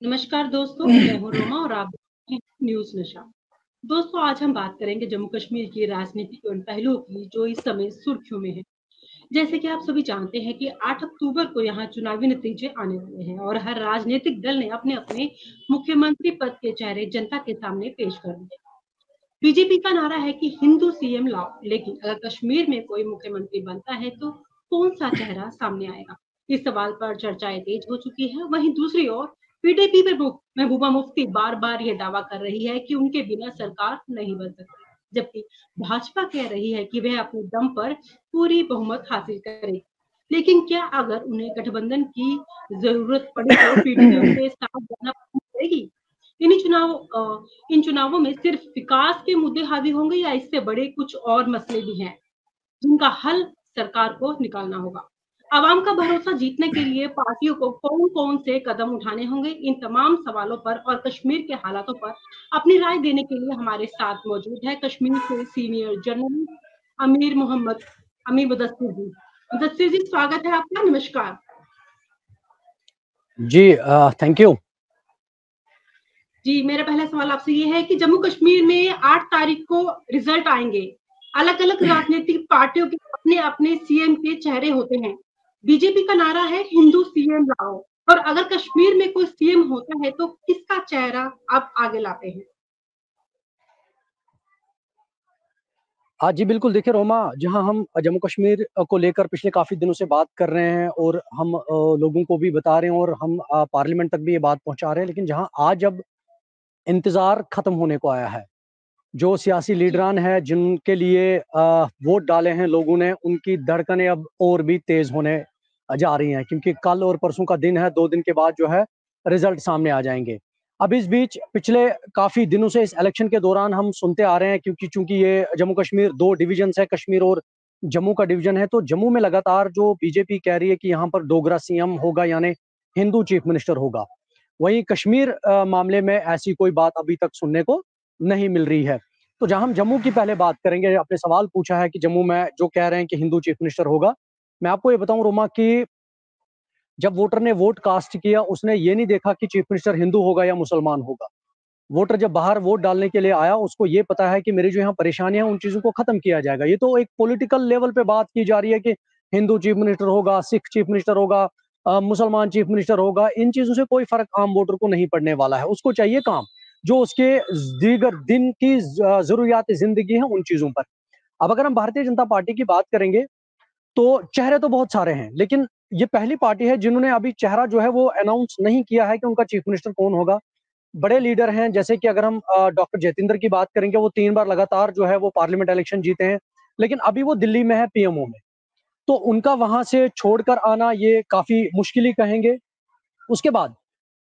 नमस्कार दोस्तों, मैं हूँ रोमा और आप देख रहे हैं न्यूज़ नशा। दोस्तों, आज हम बात करेंगे जम्मू कश्मीर की राजनीति के उन पहलुओं की जो इस समय सुर्खियों में है। जैसे कि आप सभी जानते हैं कि 8 अक्टूबर को यहाँ चुनावी नतीजे आने वाले हैं और हर राजनीतिक दल ने अपने-अपने मुख्यमंत्री पद के चेहरे जनता के सामने पेश कर दिए। बीजेपी का नारा है कि हिंदू सीएम लाओ, लेकिन अगर कश्मीर में कोई मुख्यमंत्री बनता है तो कौन सा चेहरा सामने आएगा? इस सवाल पर चर्चाएं तेज हो चुकी है। वहीं दूसरी ओर पीडीपी प्रमुख महबूबा मुफ्ती बार-बार ये दावा कर रही है कि उनके बिना सरकार नहीं बन सकती, जबकि भाजपा कह रही है कि वह अपने दम पर पूरी बहुमत हासिल करेगी। लेकिन क्या अगर उन्हें गठबंधन की जरूरत पड़ी तो पीडीपी उनके साथ जाना पसंद करेगी? इन चुनाव इन चुनावों में सिर्फ विकास के मुद्दे हावी होंगे या इससे बड़े कुछ और मसले भी हैं जिनका हल सरकार को निकालना होगा। आवाम का भरोसा जीतने के लिए पार्टियों को कौन-कौन से कदम उठाने होंगे, इन तमाम सवालों पर और कश्मीर के हालातों पर अपनी राय देने के लिए हमारे साथ मौजूद है कश्मीर से सीनियर जर्नलिस्ट अमीर मोहम्मद अमीर मुदस्सिर जी। मुदस्सिर जी, स्वागत है आपका। नमस्कार जी। Thank you. जी। मेरा पहला सवाल आपसे ये है कि जम्मू कश्मीर में 8 तारीख को रिजल्ट आएंगे। अलग-अलग राजनीतिक पार्टियों के अपने-अपने सीएम के चेहरे होते हैं। बीजेपी का नारा है हिंदू सीएम लाओ, और अगर कश्मीर में कोई सीएम होता है तो किसका चेहरा आप आगे लाते हैं? जी बिल्कुल, देखिए रोमा, जहाँ हम जम्मू कश्मीर को लेकर पिछले काफ़ी दिनों से बात कर रहे हैं और हम लोगों को भी बता रहे हैं और हम पार्लियामेंट तक भी ये बात पहुँचा रहे हैं, लेकिन जहाँ आज अब इंतज़ार ख़त्म होने को आया है। जो सियासी जी, लीडरान हैं, जिनके लिए वोट डाले हैं लोगों ने, उनकी धड़कनें अब और भी तेज़ होने जा रही हैं, क्योंकि कल और परसों का दिन है, 2 दिन के बाद जो है रिज़ल्ट सामने आ जाएँगे। अब इस बीच पिछले काफ़ी दिनों से इस इलेक्शन के दौरान हम सुनते आ रहे हैं, क्योंकि चूँकि ये जम्मू कश्मीर 2 डिविजन्स है, कश्मीर और जम्मू का डिवीज़न है, तो जम्मू में लगातार जो बीजेपी कह रही है कि यहाँ पर डोगरा सीएम होगा, यानी हिंदू चीफ मिनिस्टर होगा। वहीं कश्मीर मामले में ऐसी कोई बात अभी तक सुनने को नहीं मिल रही है। तो जहाँ हम जम्मू की पहले बात करेंगे, आपने सवाल पूछा है कि जम्मू में जो कह रहे हैं कि हिंदू चीफ मिनिस्टर होगा। मैं आपको ये बताऊँ रोमा कि जब वोटर ने वोट कास्ट किया, उसने ये नहीं देखा कि चीफ मिनिस्टर हिंदू होगा या मुसलमान होगा। वोटर जब बाहर वोट डालने के लिए आया, उसको ये पता है कि मेरी जो यहाँ परेशानियाँ हैं, उन चीज़ों को खत्म किया जाएगा। ये तो एक पॉलिटिकल लेवल पे बात की जा रही है कि हिंदू चीफ मिनिस्टर होगा, सिख चीफ मिनिस्टर होगा, मुसलमान चीफ मिनिस्टर होगा। इन चीज़ों से कोई फ़र्क आम वोटर को नहीं पड़ने वाला है। उसको चाहिए काम, जो उसके दीगर दिन की ज़रूरियात ज़िंदगी है, उन चीज़ों पर। अब अगर हम भारतीय जनता पार्टी की बात करेंगे, तो चेहरे तो बहुत सारे हैं, लेकिन ये पहली पार्टी है जिन्होंने अभी चेहरा जो है वो अनाउंस नहीं किया है कि उनका चीफ मिनिस्टर कौन होगा। बड़े लीडर हैं, जैसे कि अगर हम डॉक्टर जतेंद्र की बात करेंगे, वो 3 बार लगातार जो है वो पार्लियामेंट इलेक्शन जीते हैं, लेकिन अभी वो दिल्ली में है पीएमओ में। तो उनका वहां से छोड़कर आना ये काफी मुश्किल ही कहेंगे। उसके बाद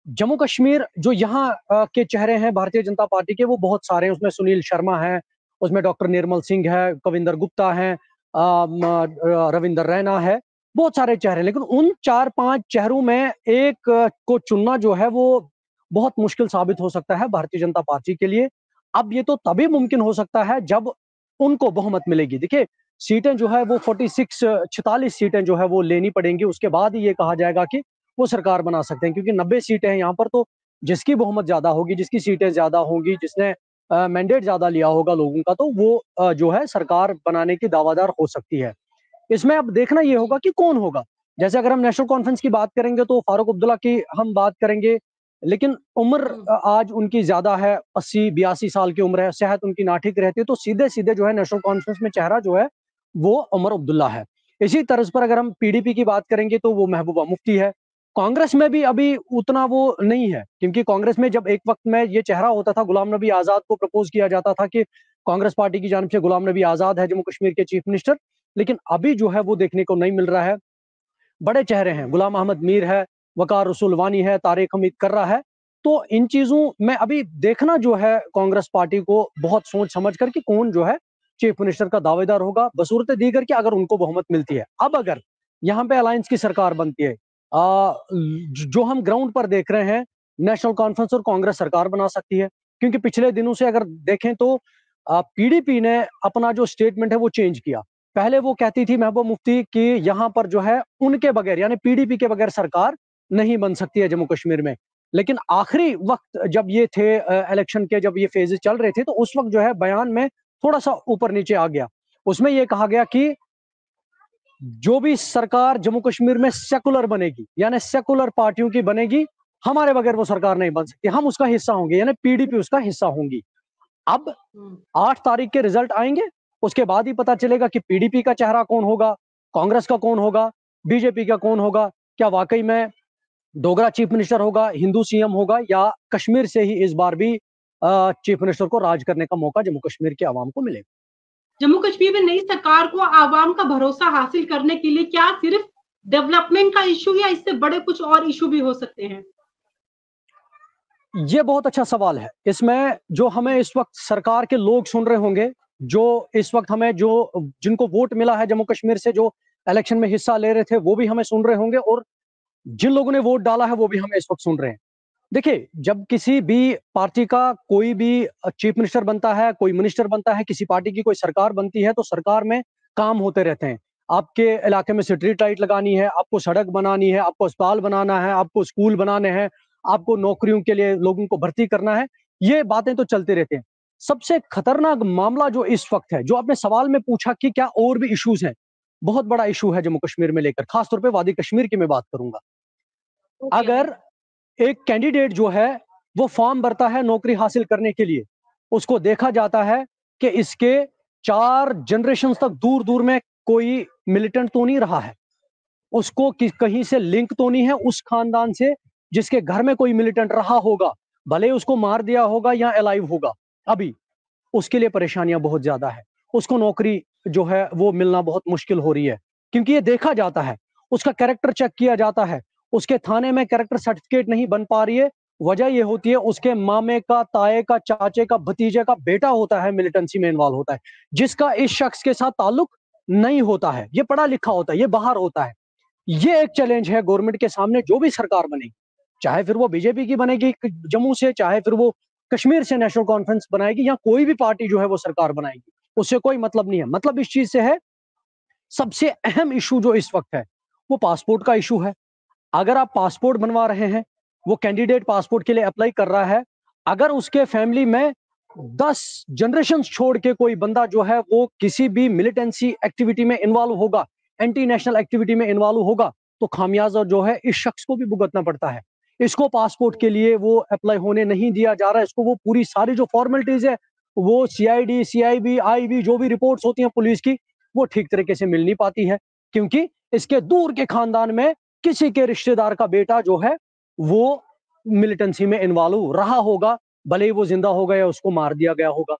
जम्मू कश्मीर जो यहाँ के चेहरे हैं भारतीय जनता पार्टी के, वो बहुत सारे हैं। उसमें सुनील शर्मा है, उसमें डॉक्टर निर्मल सिंह है, कविंदर गुप्ता है, रविंदर रैना है, बहुत सारे चेहरे हैं। लेकिन उन 4-5 चेहरों में एक को चुनना जो है वो बहुत मुश्किल साबित हो सकता है भारतीय जनता पार्टी के लिए। अब ये तो तभी मुमकिन हो सकता है जब उनको बहुमत मिलेगी। देखिए, सीटें जो है वो 46 सीटें जो है वो लेनी पड़ेंगी, उसके बाद ही ये कहा जाएगा कि वो सरकार बना सकते हैं, क्योंकि 90 सीटें हैं यहाँ पर। तो जिसकी बहुमत ज्यादा होगी, जिसकी सीटें ज्यादा होंगी, जिसने मैंडेट ज्यादा लिया होगा लोगों का, तो वो जो है सरकार बनाने की दावादार हो सकती है। इसमें अब देखना ये जी, होगा कि कौन होगा। जैसे अगर हम नेशनल कॉन्फ्रेंस की बात करेंगे तो फारूक अब्दुल्ला की हम बात करेंगे, लेकिन उम्र हुँ, आज उनकी ज्यादा है, 80-82 साल की उम्र है, सेहत उनकी ना ठीक रहती है, तो सीधे सीधे जो है नेशनल कॉन्फ्रेंस में चेहरा जो है वो उमर अब्दुल्ला है। इसी तर्ज पर अगर हम पीडीपी की बात करेंगे तो वो महबूबा मुफ्ती है। कांग्रेस में भी अभी उतना वो नहीं है, क्योंकि कांग्रेस में जब एक वक्त में ये चेहरा होता था, गुलाम नबी आजाद को प्रपोज किया जाता था कि कांग्रेस पार्टी की जानिब से गुलाम नबी आजाद है जम्मू कश्मीर के चीफ मिनिस्टर, लेकिन अभी जो है वो देखने को नहीं मिल रहा है। बड़े चेहरे हैं, गुलाम अहमद मीर है, वकार रसूल वानी है, तारिक हमीद कर्रा है। तो इन चीजों में अभी देखना जो है कांग्रेस पार्टी को बहुत सोच समझ कर कि कौन जो है चीफ मिनिस्टर का दावेदार होगा, बसूरत दीगर कि अगर उनको बहुमत मिलती है। अब अगर यहाँ पे अलायंस की सरकार बनती है, जो हम ग्राउंड पर देख रहे हैं, नेशनल कॉन्फ्रेंस और कांग्रेस सरकार बना सकती है। क्योंकि पिछले दिनों से अगर देखें तो पीडीपी ने अपना जो स्टेटमेंट है वो चेंज किया। पहले वो कहती थी महबूबा मुफ्ती कि यहाँ पर जो है उनके बगैर, यानी पीडीपी के बगैर सरकार नहीं बन सकती है जम्मू कश्मीर में। लेकिन आखिरी वक्त जब ये थे इलेक्शन के, जब ये फेजेस चल रहे थे, तो उस वक्त जो है बयान में थोड़ा सा ऊपर नीचे आ गया। उसमें ये कहा गया कि जो भी सरकार जम्मू कश्मीर में सेकुलर बनेगी, यानी सेकुलर पार्टियों की बनेगी, हमारे बगैर वो सरकार नहीं बन सकती, हम उसका हिस्सा होंगे, यानी पीडीपी उसका हिस्सा होंगी। अब 8 तारीख के रिजल्ट आएंगे, उसके बाद ही पता चलेगा कि पीडीपी का चेहरा कौन होगा, कांग्रेस का कौन होगा, बीजेपी का कौन होगा, क्या वाकई में डोगरा चीफ मिनिस्टर होगा, हिंदू सीएम होगा, या कश्मीर से ही इस बार भी चीफ मिनिस्टर को राज करने का मौका जम्मू कश्मीर के आवाम को मिलेगा। जम्मू कश्मीर में नई सरकार को आवाम का भरोसा हासिल करने के लिए क्या सिर्फ डेवलपमेंट का इशू या इससे बड़े कुछ और इशू भी हो सकते हैं? ये बहुत अच्छा सवाल है। इसमें जो हमें इस वक्त सरकार के लोग सुन रहे होंगे, जो इस वक्त हमें जो जिनको वोट मिला है जम्मू कश्मीर से, जो इलेक्शन में हिस्सा ले रहे थे, वो भी हमें सुन रहे होंगे, और जिन लोगों ने वोट डाला है वो भी हमें इस वक्त सुन रहे हैं। देखिए, जब किसी भी पार्टी का कोई भी चीफ मिनिस्टर बनता है, कोई मिनिस्टर बनता है, किसी पार्टी की कोई सरकार बनती है, तो सरकार में काम होते रहते हैं। आपके इलाके में स्ट्रीट लाइट लगानी है, आपको सड़क बनानी है, आपको अस्पताल बनाना है, आपको स्कूल बनाने हैं, आपको नौकरियों के लिए लोगों को भर्ती करना है, ये बातें तो चलते रहते हैं। सबसे खतरनाक मामला जो इस वक्त है, जो आपने सवाल में पूछा कि क्या और भी इश्यूज हैं, बहुत बड़ा इशू है जम्मू कश्मीर में लेकर, खासतौर पर वादी कश्मीर की मैं बात करूंगा। अगर एक कैंडिडेट जो है वो फॉर्म भरता है नौकरी हासिल करने के लिए, उसको देखा जाता है कि इसके 4 जनरेशन तक दूर दूर में कोई मिलिटेंट तो नहीं रहा है, उसको कहीं से लिंक तो नहीं है उस खानदान से जिसके घर में कोई मिलिटेंट रहा होगा, भले उसको मार दिया होगा या अलाइव होगा, अभी उसके लिए परेशानियां बहुत ज्यादा है। उसको नौकरी जो है वो मिलना बहुत मुश्किल हो रही है, क्योंकि ये देखा जाता है, उसका कैरेक्टर चेक किया जाता है, उसके थाने में कैरेक्टर सर्टिफिकेट नहीं बन पा रही है। वजह ये होती है उसके मामे का, ताए का, चाचे का, भतीजे का बेटा होता है, मिलिटेंसी में इन्वॉल्व होता है, जिसका इस शख्स के साथ ताल्लुक नहीं होता है, ये पढ़ा लिखा होता है, ये बाहर होता है। ये एक चैलेंज है गवर्नमेंट के सामने, जो भी सरकार बनेगी, चाहे फिर वो बीजेपी की बनेगी जम्मू से, चाहे फिर वो कश्मीर से नेशनल कॉन्फ्रेंस बनाएगी, या कोई भी पार्टी जो है वो सरकार बनाएगी, उससे कोई मतलब नहीं है। मतलब इस चीज से है, सबसे अहम इशू जो इस वक्त है वो पासपोर्ट का इशू है। अगर आप पासपोर्ट बनवा रहे हैं, वो कैंडिडेट पासपोर्ट के लिए अप्लाई कर रहा है, अगर उसके फैमिली में 10 जनरेशन छोड़ के कोई बंदा जो है वो किसी भी मिलिटेंसी एक्टिविटी में इन्वॉल्व होगा, एंटी नेशनल एक्टिविटी में इन्वॉल्व होगा, तो खामियाजा जो है इस शख्स को भी भुगतना पड़ता है। इसको पासपोर्ट के लिए वो अप्लाई होने नहीं दिया जा रहा है, इसको वो पूरी सारी जो फॉर्मेलिटीज है, वो सीआईडी, सीआईबी, आईबी, जो भी रिपोर्ट्स होती हैं पुलिस की, वो ठीक तरीके से मिल नहीं पाती है, क्योंकि इसके दूर के खानदान में किसी के रिश्तेदार का बेटा जो है वो मिलिटेंसी में इन्वॉल्व रहा होगा, भले ही वो जिंदा हो गया, उसको मार दिया गया होगा।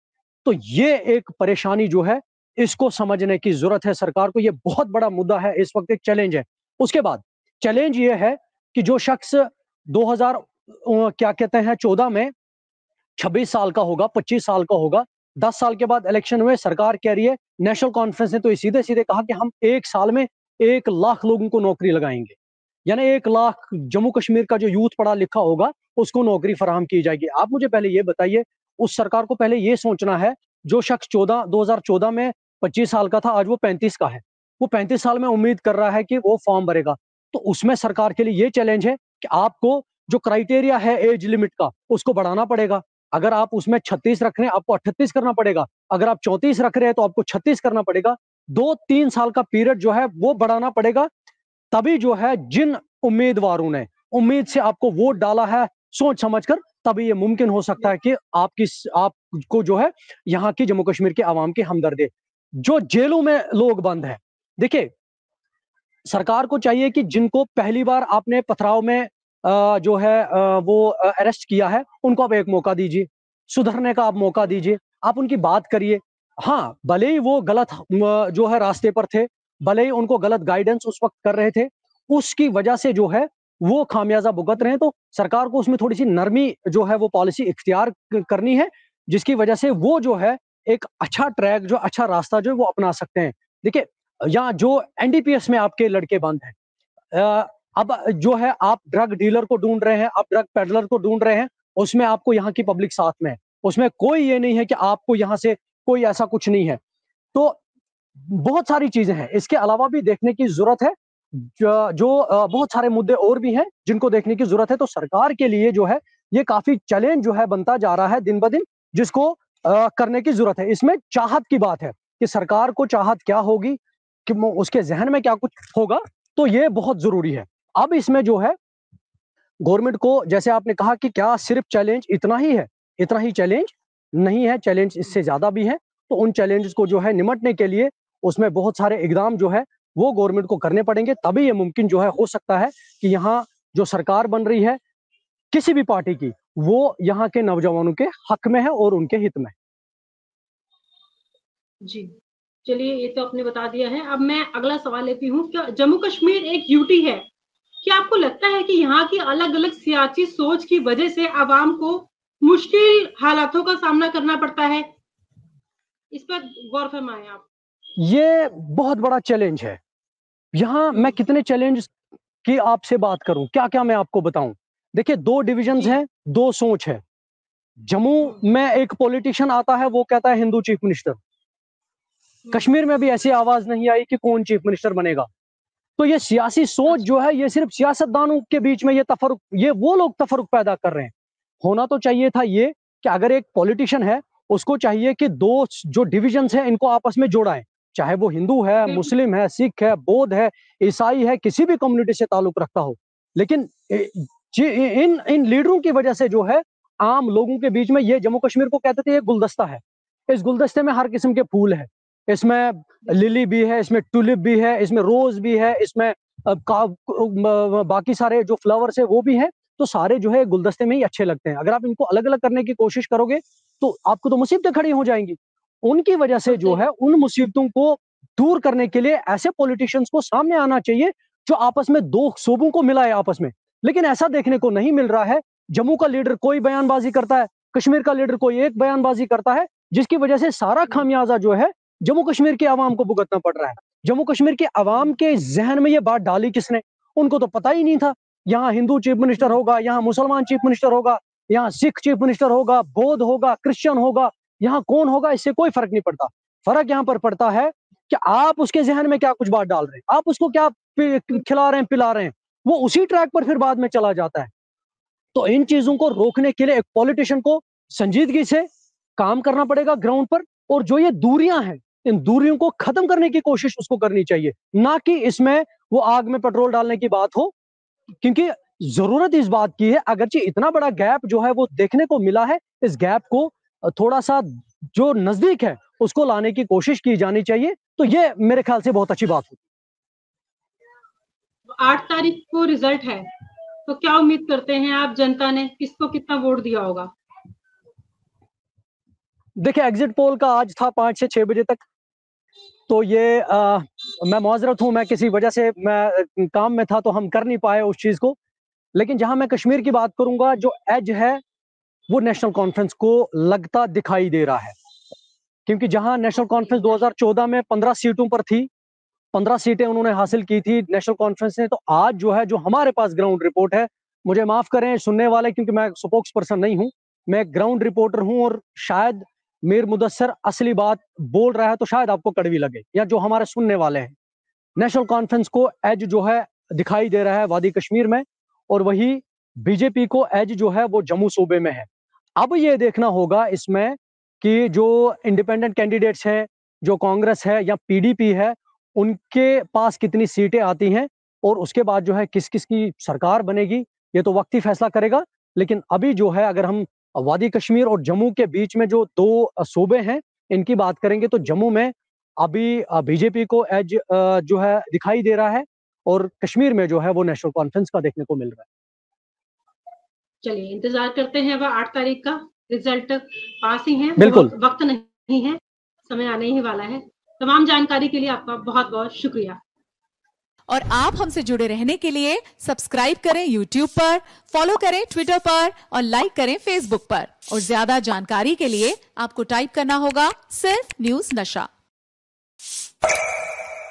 तो ये एक परेशानी जो है, इसको समझने की जरूरत है सरकार को, ये बहुत बड़ा मुद्दा है इस वक्त, एक चैलेंज है। उसके बाद चैलेंज ये है कि जो शख्स 2000 क्या कहते हैं 14 में 26 साल का होगा, 25 साल का होगा, 10 साल के बाद इलेक्शन हुए, सरकार कह रही है, नेशनल कॉन्फ्रेंस ने तो सीधे सीधे कहा कि हम 1 साल में 1 लाख लोगों को नौकरी लगाएंगे, यानी 1 लाख जम्मू कश्मीर का जो यूथ पढ़ा लिखा होगा उसको नौकरी फराहम की जाएगी। आप मुझे पहले ये बताइए, उस सरकार को पहले ये सोचना है, जो शख्स 2014 में 25 साल का था, आज वो 35 का है, वो 35 साल में उम्मीद कर रहा है कि वो फॉर्म भरेगा, तो उसमें सरकार के लिए ये चैलेंज है कि आपको जो क्राइटेरिया है एज लिमिट का, उसको बढ़ाना पड़ेगा। अगर आप उसमें 36 रख रहे हैं, आपको 38 करना पड़ेगा, अगर आप 34 रख रहे हैं तो आपको 36 करना पड़ेगा, 2-3 साल का पीरियड जो है वो बढ़ाना पड़ेगा। तभी जो है जिन उम्मीदवारों ने उम्मीद से आपको वोट डाला है सोच समझकर, तभी ये मुमकिन हो सकता है कि आपको जो है यहाँ की जम्मू कश्मीर के आवाम की हमदर्दी। जो जेलों में लोग बंद हैं, देखिए सरकार को चाहिए कि जिनको पहली बार आपने पथराव में जो है वो अरेस्ट किया है, उनको आप एक मौका दीजिए, सुधरने का आप मौका दीजिए, आप उनकी बात करिए। हाँ, भले ही वो गलत जो है रास्ते पर थे, भले ही उनको गलत गाइडेंस उस वक्त कर रहे थे, उसकी वजह से जो है वो खामियाजा भुगत रहे हैं, तो सरकार को उसमें थोड़ी सी नरमी जो है वो पॉलिसी इख्तियार करनी है, जिसकी वजह से वो जो है एक अच्छा ट्रैक, जो अच्छा रास्ता जो है वो अपना सकते हैं। देखिए, यहाँ जो एनडीपीएस में आपके लड़के बंद हैं, अब जो है आप ड्रग डीलर को ढूंढ रहे हैं, आप ड्रग पेडलर को ढूंढ रहे हैं, उसमें आपको यहाँ की पब्लिक साथ में है, उसमें कोई ये नहीं है कि आपको यहाँ से कोई ऐसा कुछ नहीं है। तो बहुत सारी चीजें हैं, इसके अलावा भी देखने की जरूरत है। जो बहुत सारे मुद्दे और भी हैं जिनको देखने की जरूरत है। तो सरकार के लिए जो है ये काफी चैलेंज जो है बनता जा रहा है दिन ब दिन, जिसको करने की जरूरत है। इसमें चाहत की बात है कि सरकार को चाहत क्या होगी, कि उसके जहन में क्या कुछ होगा, तो ये बहुत जरूरी है। अब इसमें जो है गवर्नमेंट को, जैसे आपने कहा कि क्या सिर्फ चैलेंज इतना ही है, इतना ही चैलेंज नहीं है, चैलेंज इससे ज्यादा भी है। तो उन चैलेंजेस को जो है निमटने के लिए उसमें बहुत सारे इकदाम जो है वो गवर्नमेंट को करने पड़ेंगे, तभी ये मुमकिन जो है हो सकता है कि यहाँ जो सरकार बन रही है किसी भी पार्टी की, वो यहाँ के नौजवानों के हक में है और उनके हित में। जी, चलिए ये तो आपने बता दिया है। अब मैं अगला सवाल लेती हूँ। क्या जम्मू कश्मीर एक यूटी है? क्या आपको लगता है कि यहाँ की अलग अलग सियासी सोच की वजह से आवाम को मुश्किल हालातों का सामना करना पड़ता है? इस पर गौर फरमाएं आप। ये बहुत बड़ा चैलेंज है। यहाँ मैं कितने चैलेंज की आपसे बात करूं, क्या क्या मैं आपको बताऊं। देखिए, दो डिविजन्स हैं, दो सोच है। जम्मू में एक पॉलिटिशियन आता है, वो कहता है हिंदू चीफ मिनिस्टर। कश्मीर में भी ऐसी आवाज नहीं आई कि कौन चीफ मिनिस्टर बनेगा। तो ये सियासी सोच जो है, ये सिर्फ सियासतदानों के बीच में ये तफरुक, ये वो लोग तफरुक पैदा कर रहे हैं। होना तो चाहिए था ये कि अगर एक पॉलिटिशियन है, उसको चाहिए कि दो जो डिविजन्स हैं इनको आपस में जोड़ाएं, चाहे वो हिंदू है, मुस्लिम है, सिख है, बौद्ध है, ईसाई है, किसी भी कम्युनिटी से ताल्लुक रखता हो। लेकिन इन इन लीडरों की वजह से जो है आम लोगों के बीच में, ये जम्मू कश्मीर को कहते थे ये गुलदस्ता है, इस गुलदस्ते में हर किस्म के फूल है। इसमें लिली भी है, इसमें टुलिप भी है, इसमें रोज भी है, इसमें बाकी सारे जो फ्लावर्स है वो भी है। तो सारे जो है गुलदस्ते में ही अच्छे लगते हैं। अगर आप इनको अलग अलग करने की कोशिश करोगे तो आपको तो मुसीबतें खड़ी हो जाएंगी। उनकी वजह से जो है उन मुसीबतों को दूर करने के लिए ऐसे पॉलिटिशियंस को सामने आना चाहिए जो आपस में दो सूबों को मिलाए आपस में। लेकिन ऐसा देखने को नहीं मिल रहा है। जम्मू का लीडर कोई बयानबाजी करता है, कश्मीर का लीडर कोई एक बयानबाजी करता है, जिसकी वजह से सारा खामियाजा जो है जम्मू कश्मीर के आवाम को भुगतना पड़ रहा है। जम्मू कश्मीर के आवाम के जहन में ये बात डाली किसने? उनको तो पता ही नहीं था यहाँ हिंदू चीफ मिनिस्टर होगा, यहाँ मुसलमान चीफ मिनिस्टर होगा, यहाँ सिख चीफ मिनिस्टर होगा, बौद्ध होगा, क्रिश्चियन होगा, यहाँ कौन होगा, इससे कोई फर्क नहीं पड़ता। फर्क यहाँ पर पड़ता है कि आप उसके जहन में क्या कुछ बात डाल रहे हैं, आप उसको क्या खिला रहे हैं, पिला रहे हैं, वो उसी ट्रैक पर फिर बाद में चला जाता है। तो इन चीजों को रोकने के लिए एक पॉलिटिशियन को संजीदगी से काम करना पड़ेगा ग्राउंड पर, और जो ये दूरियां हैं इन दूरियों को खत्म करने की कोशिश उसको करनी चाहिए, ना कि इसमें वो आग में पेट्रोल डालने की बात हो। क्योंकि जरूरत इस बात की है, अगरचे इतना बड़ा गैप जो है वो देखने को मिला है, इस गैप को थोड़ा सा जो नजदीक है उसको लाने की कोशिश की जानी चाहिए। तो ये मेरे ख्याल से बहुत अच्छी बात होगी। 8 तारीख को रिजल्ट है, तो क्या उम्मीद करते हैं आप, जनता ने किसको कितना वोट दिया होगा? देखिए, एग्जिट पोल का आज था 5 से 6 बजे तक। तो ये मैं माजरत हूं, मैं किसी वजह से मैं काम में था तो हम कर नहीं पाए उस चीज को। लेकिन जहां मैं कश्मीर की बात करूंगा, जो एज है वो नेशनल कॉन्फ्रेंस को लगता दिखाई दे रहा है। क्योंकि जहां नेशनल कॉन्फ्रेंस 2014 में 15 सीटों पर थी, 15 सीटें उन्होंने हासिल की थी नेशनल कॉन्फ्रेंस ने, तो आज जो है, जो हमारे पास ग्राउंड रिपोर्ट है, मुझे माफ करें सुनने वाले क्योंकि मैं स्पोक्स पर्सन नहीं हूं, मैं ग्राउंड रिपोर्टर हूं, और शायद मीर मुदस्सर असली बात बोल रहा है तो शायद आपको कड़वी लगे, या जो हमारे सुनने वाले हैं। नेशनल कॉन्फ्रेंस को एज जो है दिखाई दे रहा है वादी कश्मीर में, और वही बीजेपी को एज जो है वो जम्मू सूबे में है। अब ये देखना होगा इसमें कि जो इंडिपेंडेंट कैंडिडेट्स हैं, जो कांग्रेस है या पीडीपी है, उनके पास कितनी सीटें आती हैं, और उसके बाद जो है किस किस की सरकार बनेगी, ये तो वक्त ही फैसला करेगा। लेकिन अभी जो है, अगर हम वादी कश्मीर और जम्मू के बीच में जो दो सूबे हैं इनकी बात करेंगे, तो जम्मू में अभी बीजेपी को एज जो है दिखाई दे रहा है, और कश्मीर में जो है वो नेशनल कॉन्फ्रेंस का देखने को मिल रहा है। चलिए इंतजार करते हैं वह 8 तारीख का रिजल्ट। पास ही है, बिल्कुल, वक्त नहीं है, समय आने ही वाला है। तमाम जानकारी के लिए आपका बहुत बहुत शुक्रिया। और आप हमसे जुड़े रहने के लिए सब्सक्राइब करें YouTube पर, फॉलो करें Twitter पर और लाइक करें Facebook पर। और ज्यादा जानकारी के लिए आपको टाइप करना होगा सिर्फ न्यूज नशा।